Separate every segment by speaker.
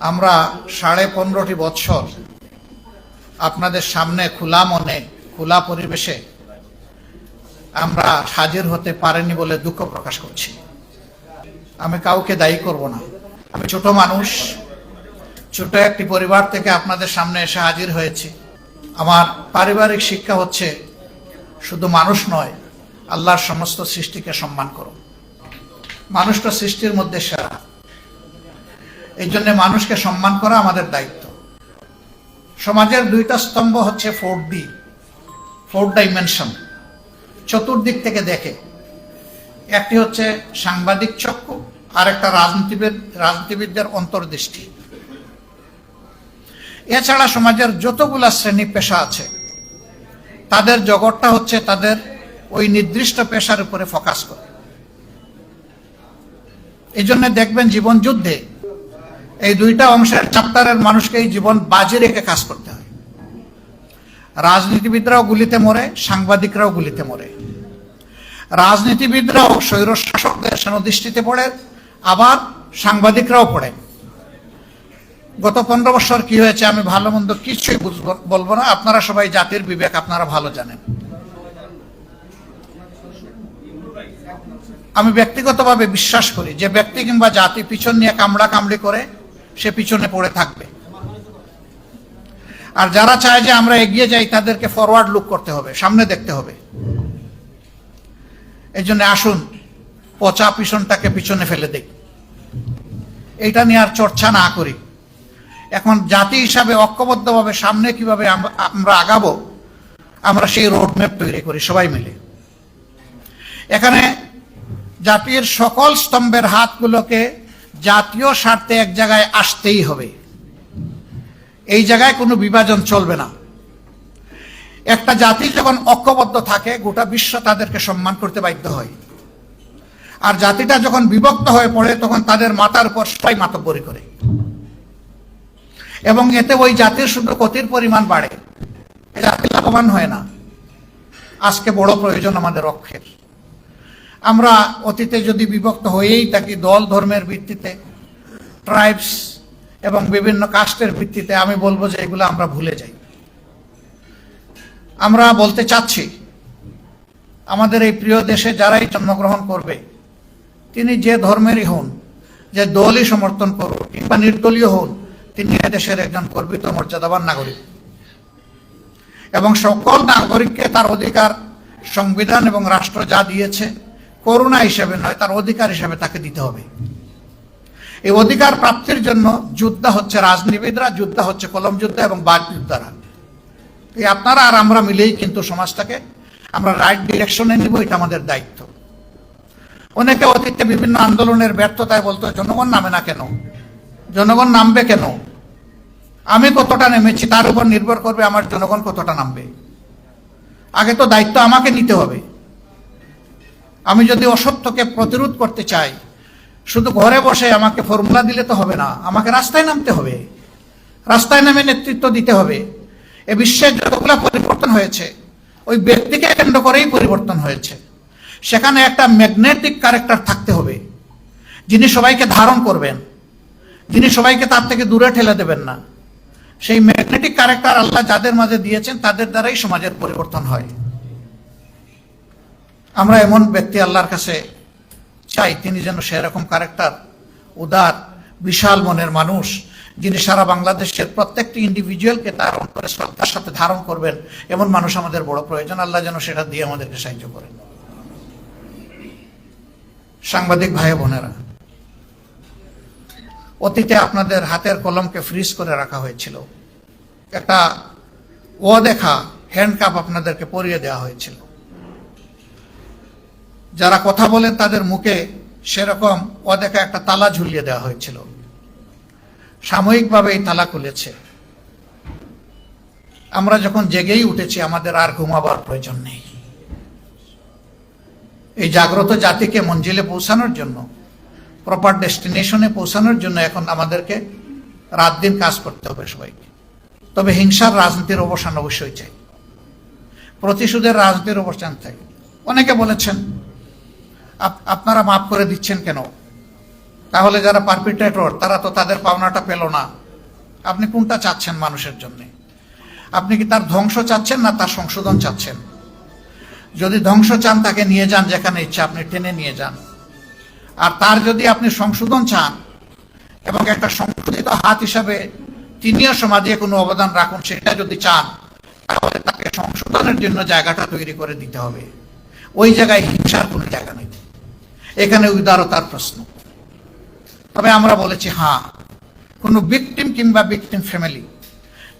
Speaker 1: আমরা 15.5 বছর আপনাদের সামনে খোলা মনে খোলা পরিবেশে আমরা হাজির হতে পারিনি বলে দুঃখ প্রকাশ করছি। আমি কাউকে দায়ী করব না। আমি ছোট মানুষ, ছোট একটি পরিবার থেকে আপনাদের সামনে এসে হাজির হয়েছি। আমার পারিবারিক শিক্ষা হচ্ছে শুধু মানুষ নয়, আল্লাহর সমস্ত সৃষ্টিকে সম্মান করো। মানুষটা সৃষ্টির মধ্যে সেরা, এই জন্য মানুষকে সম্মান করা আমাদের দায়িত্ব। সমাজের দুইটা স্তম্ভ হচ্ছে 4 ডাইমেনশন, চতুর্দিক থেকে দেখে। একটি হচ্ছে সাংবাদিক চক্ষু, আর একটা রাজনীতিবিদদের অন্তর্দৃষ্টি। এছাড়া সমাজের যতগুলা শ্রেণী পেশা আছে তাদের জগৎটা হচ্ছে তাদের ওই নির্দিষ্ট পেশার উপরে ফোকাস করে। এই জন্য দেখবেন জীবন যুদ্ধে এই দুইটা অংশের চ্যাপ্টারের মানুষকে এই জীবন বাজি রেখে কাজ করতে হয়। রাজনীতিবিদরাও গুলিতে মরে, সাংবাদিকরাও গুলিতে মরে। রাজনীতিবিদরাও স্বৈরশাসকদের সেনদৃষ্টিতে পড়ে, আবার সাংবাদিকরাও পড়ে। গত 15 বছর কি হয়েছে আমি ভালো মন্দ কিছুই বলবো না, আপনারা সবাই জাতির বিবেক আপনারা ভালো জানেন। আমি ব্যক্তিগতভাবে বিশ্বাস করি যে ব্যক্তি কিংবা জাতি পিছন নিয়ে কামড়ি করে সে পিছনে পড়ে থাকবে, আর যারা চায় যে আমরা এগিয়ে যাই তাদেরকে ফরওয়ার্ড লুক করতে হবে, সামনে দেখতে হবে। এই জন্য আসুন পচা পিছনটাকে পিছনে ফেলে দেই, এইটা নিয়ে আর চর্চা না করি। এখন জাতি হিসাবে ঐক্যবদ্ধভাবে সামনে কিভাবে আমরা আগাবো, আমরা সেই রোডম্যাপ তৈরি করি সবাই মিলে। এখানে জাতির সকল স্তম্ভের হাতগুলোকে জাতীয় স্বার্থে এক জায়গায় আসতেই হবে। এই জায়গায় কোনো বিভাজন চলবে না। একটা জাতি যখন ঐক্যবদ্ধ থাকে গোটা বিশ্ব তাদেরকে সম্মান করতে বাধ্য হয়, আর জাতিটা যখন বিভক্ত হয়ে পড়ে তখন তাদের মাথার উপর সবাই মাতব্বরি করে, এবং এতে ওই জাতির শুধু ক্ষতির পরিমাণ বাড়ে, জাতি লাভবান হয় না। আজকে বড় প্রয়োজন আমাদের ঐক্যের। আমরা অতীতে যদি বিভক্ত হয়েই থাকি দল ধর্মের ভিত্তিতে, ট্রাইবস এবং বিভিন্ন কাস্টের ভিত্তিতে, আমি বলবো যে এগুলো আমরা ভুলে যাই। আমরা বলতে চাচ্ছি আমাদের এই প্রিয় দেশে যারাই জন্মগ্রহণ করবে তিনি যে ধর্মেরই হন, যে দলই সমর্থন করুন কিংবা নির্দলীয় হন, তিনি দেশের একজন গর্বিত মর্যাদাবান নাগরিক, এবং সকল নাগরিককে তার অধিকার সংবিধান এবং রাষ্ট্র যা দিয়েছে করুণা হিসেবে নয়, তার অধিকার হিসেবে তাকে দিতে হবে। এই অধিকার প্রাপ্তির জন্য যোদ্ধা হচ্ছে রাজনীতিবিদরা, যোদ্ধা হচ্ছে কলম যোদ্ধা এবং বাক যোদ্ধারা। এই আপনারা আর আমরা মিলেই কিন্তু সমাজটাকে আমরা রাইট ডিরেকশনে নিব, এটা আমাদের দায়িত্ব। অনেকে অতীতে বিভিন্ন আন্দোলনের ব্যর্থতায় বলতো জনগণ নামে না কেন, জনগণ নামবে কেন? আমি কতটা নেমেছি তার উপর নির্ভর করবে আমার জনগণ কতটা নামবে। আগে তো দায়িত্ব আমাকে নিতে হবে। আমি যদি অসত্যকে প্রতিরোধ করতে চাই, শুধু ঘরে বসে আমাকে ফর্মুলা দিলে তো হবে না, আমাকে রাস্তায় নামতে হবে, রাস্তায় নামে নেতৃত্ব দিতে হবে। এ বিশ্বের যতগুলো পরিবর্তন হয়েছে ওই ব্যক্তিকে কেন্দ্র করেই পরিবর্তন হয়েছে। সেখানে একটা ম্যাগনেটিক ক্যারেক্টার থাকতে হবে, যিনি সবাইকে ধারণ করবেন, যিনি সবাইকে তার থেকে দূরে ঠেলে দেবেন না। সেই ম্যাগনেটিক ক্যারেক্টার আল্লাহ যাদের মাঝে দিয়েছেন তাদের দ্বারাই সমাজের পরিবর্তন হয়। আমরা এমন ব্যক্তি আল্লাহর কাছে চাই, তিনি যেন সেরকম ক্যারেক্টার, উদার বিশাল মনের মানুষ, যিনি সারা বাংলাদেশের প্রত্যেকটি ইন্ডিভিজুয়ালকে তার অন্তরে শ্রদ্ধার সাথে ধারণ করবেন, এমন মানুষ আমাদের বড় প্রয়োজন। আল্লাহ যেন সেটা দিয়ে আমাদেরকে সাহায্য করেন। সাংবাদিক ভাই বোনেরা, অতীতে আপনাদের হাতের কলমকে ফ্রিজ করে রাখা হয়েছিল, একটা অদেখা হ্যান্ডকাপ আপনাদেরকে পরিয়ে দেওয়া হয়েছিল। যারা কথা বলেন তাদের মুখে সেরকম অদেখা একটা তালা ঝুলিয়ে দেওয়া হয়েছিল। সাময়িকভাবে এই তালা খুলেছে। আমরা যখন জেগেই উঠেছি আমাদের আর ঘুমাবার প্রয়োজন নেই। এই জাগ্রত জাতিকে মঞ্জিলে পৌঁছানোর জন্য, প্রপার ডেস্টিনেশনে পৌঁছানোর জন্য এখন আমাদেরকে রাত দিন কাজ করতে হবে সবাইকে। তবে হিংসার রাজনীতির অবসান অবশ্যই চাই, প্রতিশোধের রাজনীতির অবসান চাই। অনেকে বলেছেন আপনারা মাফ করে দিচ্ছেন কেন? তাহলে যারা পারপিট্রেটর তারা তো তাদের পাওনাটা পেল না। আপনি কোনটা চাচ্ছেন মানুষের জন্য? আপনি কি তার ধ্বংস চাচ্ছেন না তার সংশোধন চাচ্ছেন? যদি ধ্বংস চান তাকে নিয়ে যান যেখানে ইচ্ছা, আপনি টেনে নিয়ে যান। আর তার যদি আপনি সংশোধন চান এবং একটা সংশোধিত হাত হিসাবে তিনিও সমাজে কোনো অবদান রাখুন, সেটা যদি চান, তাহলে তাকে সংশোধনের জন্য জায়গাটা তৈরি করে দিতে হবে। ওই জায়গায় হিংসার কোনো জায়গা নেই, এখানে উদারতার প্রশ্ন। তবে আমরা বলেছি হ্যাঁ, কোনো ভিকটিম কিংবা ভিকটিম ফ্যামিলি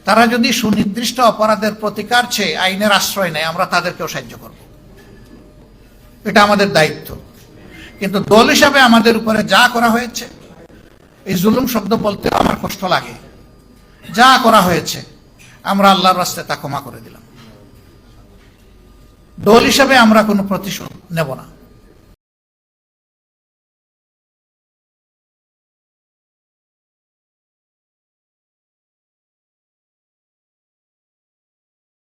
Speaker 1: তারা যদি সুনির্দিষ্ট অপরাধের প্রতিকার চেয়ে আইনের আশ্রয় নেয়, আমরা তাদেরকেও সাহায্য করব, এটা আমাদের দায়িত্ব। কিন্তু দল হিসাবে আমাদের উপরে যা করা হয়েছে, এই জুলুম শব্দ বলতে আমার কষ্ট লাগে, যা করা হয়েছে আমরা আল্লাহর রাস্তায় তা ক্ষমা করে দিলাম। দল হিসাবে আমরা কোনো প্রতিশোধ নেব না।